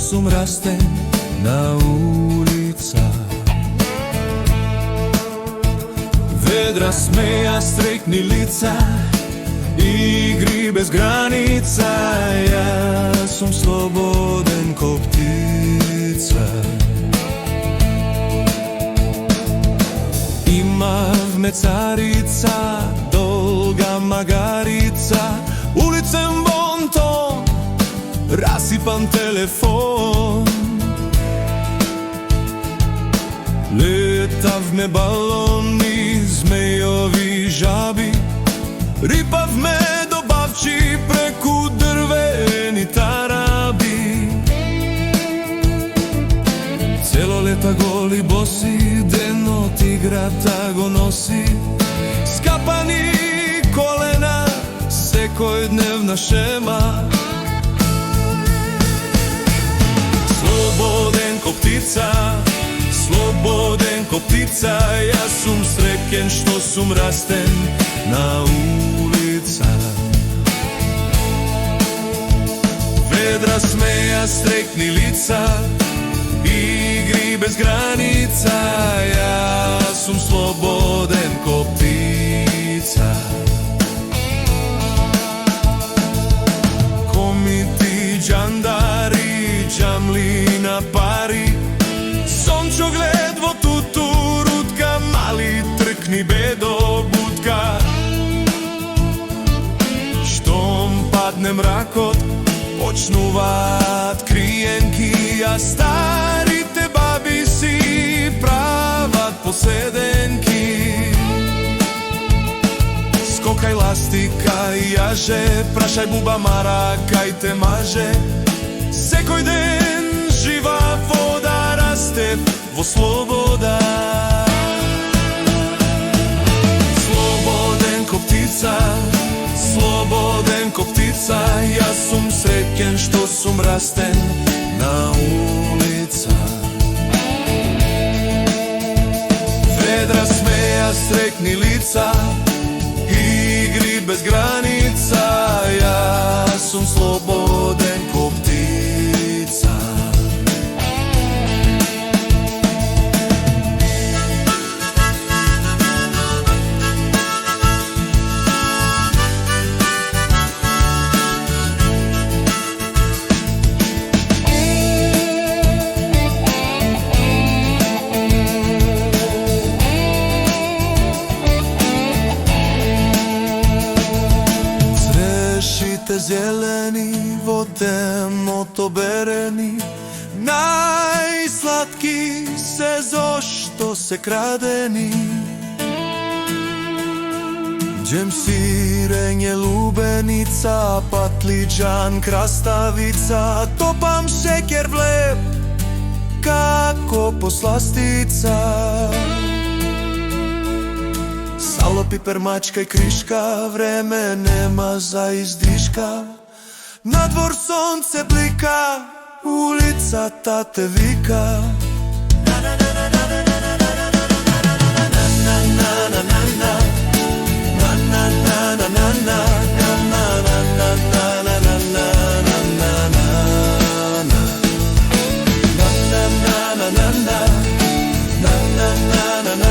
sum raste na ulicah. Vedra smeja, strekni lica, igri bez granica. Ja sam sloboden ko ptica. Ima me carica, dolga magarica, ulicem bonton, rasipan telefon. Letav me baloni, zmejovi žabi, ripav me dobavči preku drveni tarabi. Celo leta goli bosi, deno tigra tago nosi, skapani kolena, sekojdnevna šema. Sloboden ko ptica, sloboden ko ptica, ja sum sreken što sum rasten na ulicah. Vedra smeja, strekni lica, igri bez granica. Ja sum sloboden ko ptica. Komiti džandari, džamli na pari, sončo gledvo tutu, rutka, mali trkni bedo budka. Štom padne mrakot, počnu vat krijenki, a stari te babi si pravat posedenki. Skokaj lastika i jaže, prašaj buba mara kaj te maže. Sekoj den živa voda raste vo sloboda. Sloboden ko ptica, sloboden ko ptica, ja sum sreken što sum rasten na ulicah. Vedra smeja, strekni lica, igri bez granica. Ja sum sloboden ko ptica. Zeleni, vodem otobereni, najslatki se zošto se kradeni. Džem sirenje, lubenica, patliđan, krastavica, topam šeker vlep kako poslastica. Salo, piper, mačka i kriška, vreme nema za izdiška. Na dvor sonce blika, ulica tate vika. Na